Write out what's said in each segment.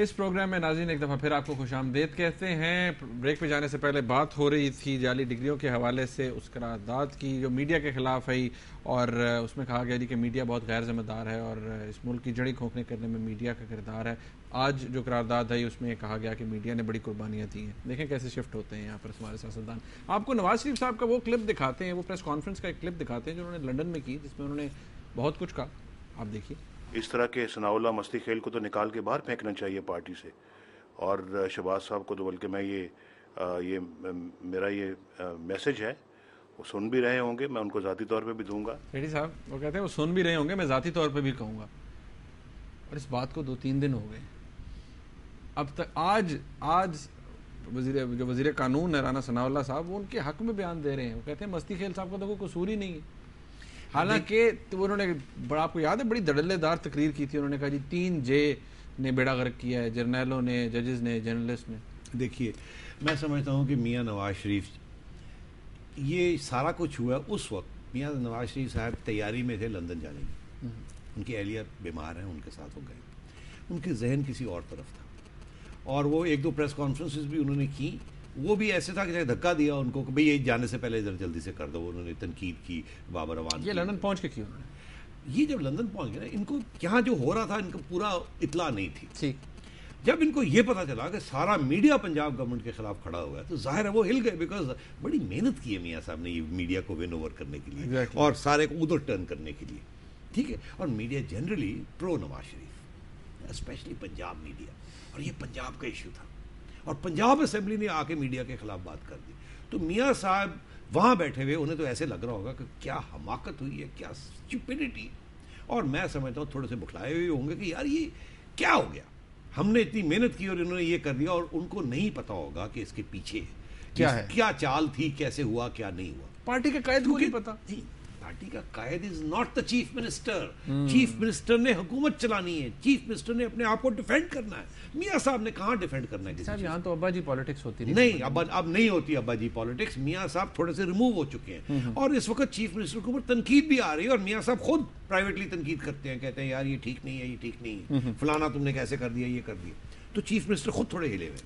اس programme میں ناظرین ایک دفعہ پھر آپ کو خوش آمدید کہتے ہیں. بریک پہ جانے سے پہلے بات ہو رہی تھی جعلی ڈگریوں کے حوالے سے اس قرارداد کی جو میڈیا کے خلاف ہے, اور اس میں کہا گیا کہ میڈیا بہت غیر ذمہ دار ہے اور اس ملک کی جڑی کھوکھنے کرنے میں میڈیا کا کردار ہے. آج جو قرارداد ہے اس میں کہا گیا کہ میڈیا نے بڑی قربانیاں دی ہیں. دیکھیں کیسے شفٹ ہوتے ہیں یہاں پر ہمارے سیاستدان. آپ کو نواز شریف صاحب کا وہ کلپ دکھاتے ہیں, وہ پریس کانفرنس کا ایک کلپ دکھاتے ہیں جو انہوں نے لندن میں کی, جس میں انہوں نے بہت کچھ کہا. آپ دیکھیے. اس طرح کے ثناء اللہ مستی کھیل کو تو نکال کے باہر پھینکنا چاہیے پارٹی سے. اور شہباز صاحب کو تو بلکہ میں یہ میرا یہ میسج ہے, وہ سن بھی رہے ہوں گے, میں ان کو ذاتی طور پہ بھی دوں گا. ریڈی صاحب وہ کہتے ہیں وہ سن بھی رہے ہوں گے, میں ذاتی طور پہ بھی کہوں گا. اور اس بات کو 2-3 دن ہو گئے اب تک. آج جو وزیر قانون ہے رانا ثناء اللہ صاحب, وہ ان کے حق میں بیان دے رہے ہیں. وہ کہتے ہیں مستی کھیل صاحب کا تو کوئی قصور ہی نہیں ہے. حالانکہ انہوں نے بڑا, آپ کو یاد ہے, بڑی دھڑلے دار تقریر کی تھی. انہوں نے کہا جی 3 جے نے بیڑا غرق کیا ہے, جرنیلوں نے, ججز نے, جرنلسٹ نے. دیکھیے میں سمجھتا ہوں کہ میاں نواز شریف, یہ سارا کچھ ہوا اس وقت میاں نواز شریف صاحب تیاری میں تھے لندن جانے کی. ان کی اہلیہ بیمار ہیں, ان کے ساتھ وہ گئے. ان کے ذہن کسی اور طرف تھا, اور وہ 1-2 پریس کانفرنسز بھی انہوں نے کی. وہ بھی ایسے تھا کہ دھکا دیا ان کو کہ بھئی یہ جانے سے پہلے ادھر جلدی سے کر دو. انہوں نے تنقید کی بابر اعوان. یہ لندن پہنچ کے کی انہوں نے. یہ جب لندن پہنچ گئے نا, ان کو یہاں جو ہو رہا تھا ان کو پورا اطلاع نہیں تھی. ٹھیک. جب ان کو یہ پتا چلا کہ سارا میڈیا پنجاب گورنمنٹ کے خلاف کھڑا ہوا ہے تو ظاہر ہے وہ ہل گئے, بیکاز بڑی محنت کی ہے میاں صاحب نے یہ میڈیا کو ون اوور کرنے کے لیے اور سارے کو ادھر ٹرن کرنے کے لیے. ٹھیک ہے. اور میڈیا جنرلی پرو نواز شریف, اسپیشلی پنجاب میڈیا, اور یہ پنجاب کا ایشو تھا, اور پنجاب اسمبلی نے آ کے میڈیا کے خلاف بات کر دی. تو میاں صاحب وہاں بیٹھے ہوئے, انہیں تو ایسے لگ رہا ہوگا کہ کیا حماقت ہوئی ہے, کیا اسٹوپڈیٹی. اور میں سمجھتا ہوں تھوڑے سے بکھلائے ہوئے ہوں گے کہ یار یہ کیا ہو گیا, ہم نے اتنی محنت کی اور انہوں نے یہ کر دیا, اور ان کو نہیں پتا ہوگا کہ اس کے پیچھے کیا ہے, کیا چال تھی, کیسے ہوا, کیا نہیں ہوا. پارٹی کے قائد کو نہیں پتا. پارٹی کا قائد is not the chief minister. Chief minister نے حکومت چلانی ہے, چیف منسٹر نے اپنے آپ کو ڈیفینڈ کرنا ہے. میاں صاحب نے کہاں ڈیفینڈ کرنا ہے صاحب, یہاں تو ابا جی پالیٹکس ہوتی نہیں, اب نہیں ہوتی ابا جی پالیٹکس. میاں صاحب تھوڑے سے ریموو ہو چکے ہیں, اور اس وقت چیف منسٹر کے اوپر تنقید بھی آ رہی ہے, اور میاں صاحب خود پرائیویٹلی تنقید کرتے ہیں, کہتے ہیں یار یہ ٹھیک نہیں ہے, یہ ٹھیک نہیں ہے, فلانا تم نے کیسے کر دیا, یہ کر دیا. تو چیف منسٹر خود تھوڑے ہلے ہوئے.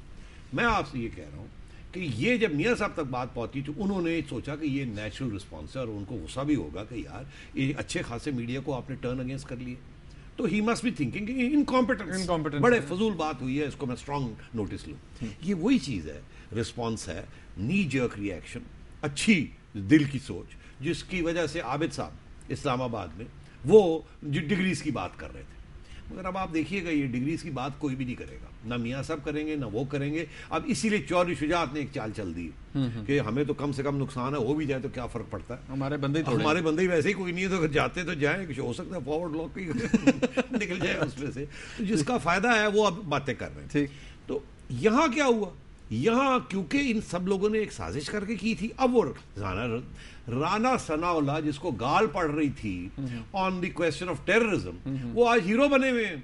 میں آپ سے یہ کہہ رہا ہوں کہ یہ جب میاں صاحب تک بات پہنچی تو انہوں نے سوچا کہ یہ نیچرل رسپانس ہے, اور ان کو غصہ بھی ہوگا کہ یار یہ اچھے خاصے میڈیا کو آپ نے ٹرن اگینسٹ کر لیے. تو ہی مسٹ بی تھنکنگ انکمپیٹنس, بڑے فضول بات ہوئی ہے, اس کو میں اسٹرانگ نوٹس لوں. یہ وہی چیز ہے, رسپانس ہے, نی جرک ری ایکشن, اچھی دل کی سوچ, جس کی وجہ سے عابد صاحب اسلام آباد میں وہ جو ڈگریز کی بات کر رہے تھے. مگر اب آپ دیکھیے گا یہ ڈگریز کی بات کوئی بھی نہیں کرے گا, نہ میاں صاحب کریں گے, نہ وہ کریں گے. اب اسی لیے چوری شجاعت نے ایک چال چل دی کہ ہمیں تو کم سے کم نقصان ہے, ہو بھی جائے تو کیا فرق پڑتا ہے, ہمارے بندے ہی ویسے ہی کوئی نہیں ہے, تو اگر جاتے تو جائیں, کچھ ہو سکتا ہے فارورڈ لاک نکل جائے اس میں سے. تو جس کا فائدہ ہے وہ اب باتیں کر رہے ہیں. تو یہاں کیا ہوا, یہاں کیونکہ ان سب لوگوں نے ایک سازش کر کے کی تھی. اب وہ رانا ثناء اللہ جس کو گال پڑ رہی تھی آن دی کوسچن آف ٹیررزم, وہ آج ہیرو بنے ہوئے ہیں.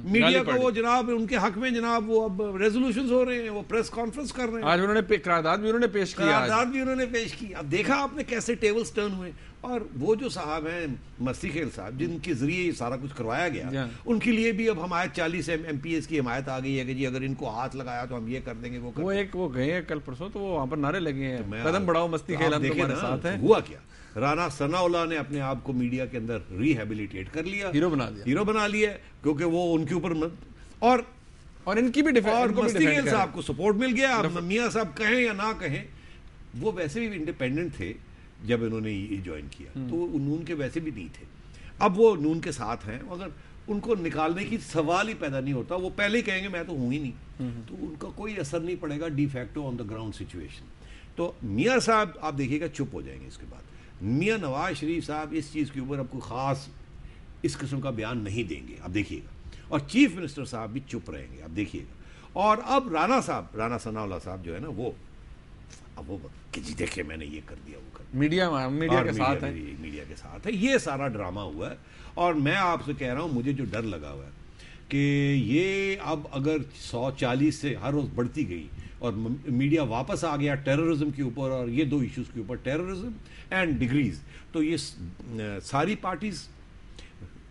میڈیا کو وہ جناب ان کے حق میں جناب وہ اب ریزولوشنز ہو رہے ہیں, وہ پریس کانفرنس کر رہے ہیں. آج انہوں نے قرارداد بھی انہوں نے پیش کی. اب دیکھا آپ نے کیسے ٹیبلز ٹرن ہوئے. اور وہ جو صاحب ہیں مستی کھیل صاحب, جن کے ذریعے یہ سارا کچھ کروایا گیا, ان کے لیے بھی اب حمایت 40 MPs کی حمایت آ گئی ہے کہ جی اگر ان کو ہاتھ لگایا تو ہم یہ کر دیں گے, وہ گئے ہیں کل پرسوں, تو وہ وہاں پر نعرے لگے ہیں, قدم بڑھاؤ مستی کھیل, ہم تمہارے ساتھ ہیں. ہوا کیا, رانا ثناء اللہ نے اپنے آپ کو میڈیا کے اندر ریہیبلیٹیٹ کر لیا, ہیرو بنا لیا, کیونکہ وہ ان کے اوپر اور ان کی بھی مستی کھیل صاحب کو سپورٹ مل گیا. اب میاں صاحب کہیں یا نہ کہیں, وہ ویسے بھی انڈیپینڈنٹ تھے جب انہوں نے یہ جوائن کیا, تو نون کے ویسے بھی نہیں تھے. اب وہ نون کے ساتھ ہیں, اگر ان کو نکالنے کی سوال ہی پیدا نہیں ہوتا. وہ پہلے ہی کہیں گے میں تو ہوں ہی نہیں, تو ان کا کوئی اثر نہیں پڑے گا de facto on the ground situation. تو میاں صاحب آپ دیکھیے گا چپ ہو جائیں گے اس کے بعد. میاں نواز شریف صاحب اس چیز کے اوپر اب کوئی خاص اس قسم کا بیان نہیں دیں گے, آپ دیکھیے گا. اور چیف منسٹر صاحب بھی چپ رہیں گے, آپ دیکھیے گا. اور اب رانا ثناء اللہ صاحب جو ہے نا, وہ کہ جی دیکھیں میں نے یہ کر دیا, وہ کر دیا, میڈیا کے ساتھ ہے. یہ سارا ڈرامہ ہوا ہے. اور میں آپ سے کہہ رہا ہوں, مجھے جو ڈر لگا ہوا ہے کہ یہ اب اگر 140 سے ہر روز بڑھتی گئی اور میڈیا واپس آ گیا ٹیررزم کے اوپر, اور یہ 2 ایشوز کے اوپر, ٹیررزم اینڈ ڈگریز, تو یہ ساری پارٹیز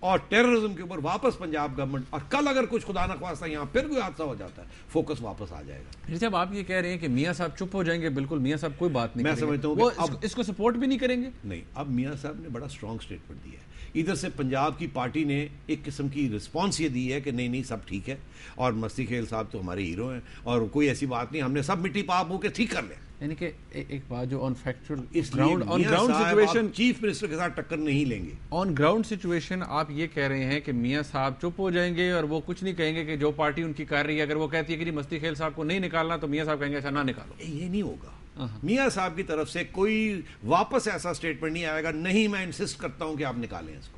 اور ٹیررزم کے اوپر واپس پنجاب گورنمنٹ, اور کل اگر کچھ خدا نخواستہ یہاں پھر کوئی حادثہ ہو جاتا ہے فوکس واپس آ جائے گا. صاحب آپ یہ کہہ رہے ہیں کہ میاں صاحب چپ ہو جائیں گے, بالکل میاں صاحب کوئی بات نہیں میں سمجھتا ہوں کہ اب اس کو سپورٹ بھی نہیں کریں گے. نہیں, اب میاں صاحب نے بڑا اسٹرانگ اسٹیٹمنٹ دیا ہے. ادھر سے پنجاب کی پارٹی نے ایک قسم کی رسپانس یہ دی ہے کہ نہیں سب ٹھیک ہے, اور مستی کھیل صاحب تو ہمارے ہیرو ہیں, اور کوئی ایسی بات نہیں, ہم نے سب مٹی پاپ ہو کے ٹھیک کر لیا. یعنی کہ ایک بات جو on factual on ground situation chief minister کے ساتھ ٹکر نہیں لیں گے. آن گراؤنڈ سچویشن آپ یہ کہہ رہے ہیں کہ میاں صاحب چپ ہو جائیں گے اور وہ کچھ نہیں کہیں گے کہ جو پارٹی ان کی کر رہی ہے اگر وہ کہتی ہے کہ مستی کھیل صاحب کو نہیں نکالنا تو میاں صاحب کہیں گے اچھا نہ نکالو. یہ نہیں ہوگا. میاں صاحب کی طرف سے کوئی واپس ایسا اسٹیٹمنٹ نہیں آئے گا, نہیں میں انسسٹ کرتا ہوں کہ آپ نکالیں اس کو.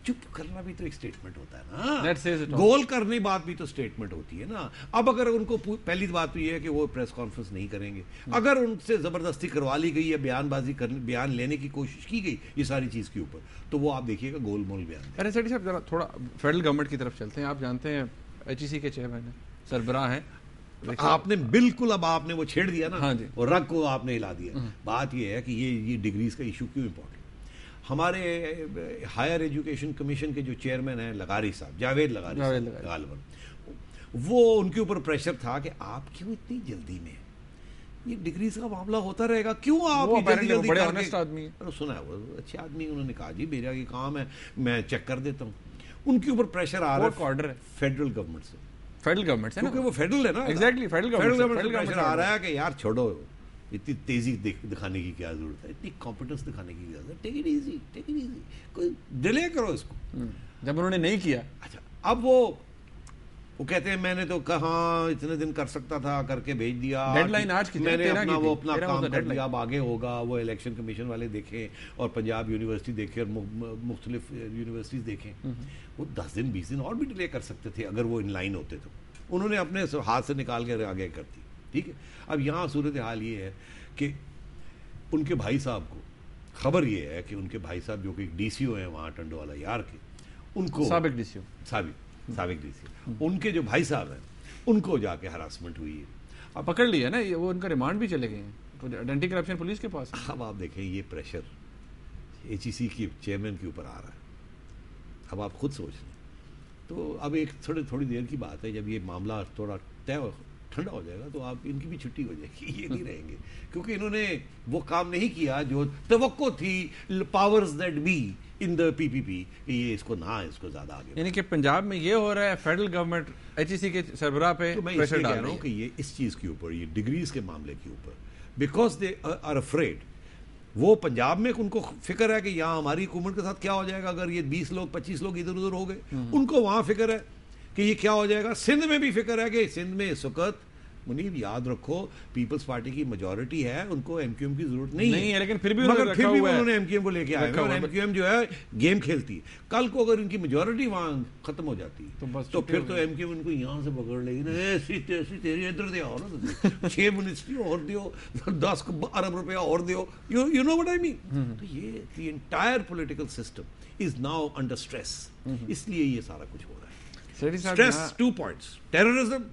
چپ کرنا بھی تو ایک اسٹیٹمنٹ ہوتا ہے نا, گول کرنے بات بھی تو اسٹیٹمنٹ ہوتی ہے نا. اب اگر ان کو پہلی بات تو یہ ہے کہ وہ پریس کانفرنس نہیں کریں گے, اگر ان سے زبردستی کروا لی گئی ہے, بیان بازی بیان لینے کی کوشش کی گئی یہ ساری چیز کے اوپر, تو وہ آپ دیکھیے گا گول مول بیان. ارے سیٹھی صاحب ذرا تھوڑا فیڈرل گورنمنٹ کی طرف چلتے ہیں. آپ جانتے ہیں ایچ ای سی کے چیئرمین ہیں, سربراہ ہیں. آپ نے بالکل اب آپ نے وہ چھیڑ دیا نا, اور رگ کو آپ نے ہلا دیا. بات یہ ہے کہ یہ ڈگریز کا ایشو کیوں امپورٹنٹ. ہمارے ہائر ایجوکیشن کمیشن کے جو چیئرمین ہیں لغاری صاحب, جاوید لغاری غالباً, وہ ان کے اوپر پریشر تھا کہ آپ کیوں اتنی جلدی میں, یہ ڈگریز کا معاملہ ہوتا رہے گا, کیوں آپ جلدی بڑے آنیسٹ آدمی ہیں. سنا ہے وہ اچھے آدمی, انہوں نے کہا جی میرا یہ کام ہے میں چیک کر دیتا ہوں. ان کے اوپر پریشر آ رہا ہے فیڈرل گورنمنٹ سے, فیڈرل گورنمنٹ سے, کیونکہ وہ فیڈرل ہے نا. ایگزیکٹلی فیڈرل گورنمنٹ سے پریشر آ رہا ہے کہ یار چھوڑو, اتنی تیزی دکھانے کی کیا ضرورت ہے, اتنی کمپیٹنس دکھانے کی کیا ضرورت ہے, take it easy, take it easy, کوئی ڈیلے کرو اس کو. جب انہوں نے نہیں کیا, اچھا اب وہ کہتے ہیں میں نے تو کہا اتنے دن کر سکتا تھا, کر کے بھیج دیا, ڈیڈ لائن آج کی, میں نے وہ اپنا کام کر دیا, اب آگے ہوگا. وہ الیکشن کمیشن والے دیکھیں اور پنجاب یونیورسٹی دیکھیں اور مختلف یونیورسٹیز دیکھیں, وہ 10 دن 20 دن اور بھی ڈیلے کر سکتے تھے اگر وہ ان لائن ہوتے. تو انہوں نے اپنے ہاتھ سے نکال کے آگے کر دی. ٹھیک ہے, اب یہاں صورتحال یہ ہے کہ ان کے بھائی صاحب کو خبر یہ ہے کہ ان کے بھائی صاحب جو کہ ڈی سی او ہیں وہاں ٹنڈو والا یار کے, ان کو سابق ڈی سی او, ان کے جو بھائی صاحب ہیں ان کو جا کے ہراسمنٹ ہوئی ہے. اب پکڑ لیا نا, وہ ان کا ریمانڈ بھی چلے گئے ہیں, اینٹی کرپشن پولیس کے پاس. اب آپ دیکھیں یہ پریشر ایچ ای سی کی چیئرمین کے اوپر آ رہا ہے. اب آپ خود سوچ لیں. تو اب ایک تھوڑی دیر کی بات ہے, جب یہ معاملہ تھوڑا ٹھنڈا ہو جائے گا تو آپ ان کی بھی چھٹی ہو جائے گی, یہ نہیں رہیں گے, کیونکہ انہوں نے وہ کام نہیں کیا جو توقع تھی پاورز دیٹ بی ان دا پی پی پی, کہ یہ اس کو زیادہ آگے. یعنی کہ پنجاب میں یہ ہو رہا ہے, فیڈرل گورنمنٹ ایچ ای سی کے سربراہ پہ پریشر ڈال رہی ہے کہ یہ اس چیز کے اوپر, یہ ڈگریز کے معاملے کے اوپر, بیکاز دے آر افریڈ. وہ پنجاب میں ان کو فکر ہے کہ یہاں ہماری حکومت کے ساتھ کیا ہو جائے گا اگر یہ 20 لوگ 25 لوگ ادھر ادھر ہو گئے. ان کو وہاں فکر ہے کہ یہ کیا ہو جائے گا. سندھ میں بھی فکر ہے کہ سندھ میں اس وقت منیب یاد رکھو پیپلز پارٹی کی میجورٹی ہے, ان کو ایم کیو ایم کی ضرورت نہیں ہے, لیکن پھر بھی انہوں نے ایم کیو ایم کو لے کے آئے, اور ایم کیو ایم جو ہے گیم کھیلتی ہے. کل کو اگر ان کی میجورٹی وہاں ختم ہو جاتی تو پھر تو ایم کیو ایم ان کو یہاں سے پکڑ لے گی نا, ایسی تیری ادھر دیا ہو نا, 6 منسٹری اور دیو, 10 ارب روپیہ اور دیو, you know what I mean. تو یہ the entire political system is now under stress, اس لیے یہ سارا کچھ ہو رہا ہے. Stress 2 points, terrorism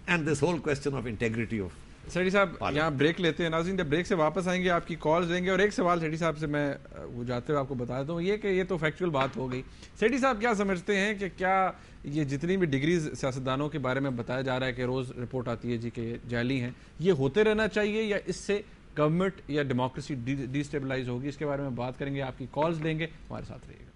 and this whole question of integrity of. Sethi صاحب یہاں بریک لیتے ہیں. ناظرین جب بریک سے واپس آئیں گے آپ کی کالز لیں گے, اور ایک سوال سیٹھی صاحب سے میں وہ جاتے ہوئے آپ کو بتا دوں, یہ کہ یہ تو فیکچوئل بات ہو گئی. سیٹھی صاحب کیا سمجھتے ہیں کہ کیا یہ جتنی بھی ڈگریز سیاستدانوں کے بارے میں بتایا جا رہا ہے کہ روز رپورٹ آتی ہے جی کہ جعلی ہیں, یہ ہوتے رہنا چاہیے یا اس سے گورنمنٹ یا ڈیموکریسی ڈی اسٹیبلائز ہوگی؟ اس کے بارے میں بات کریں گے, آپ کی کالز لیں گے, ہمارے ساتھ رہیے گا.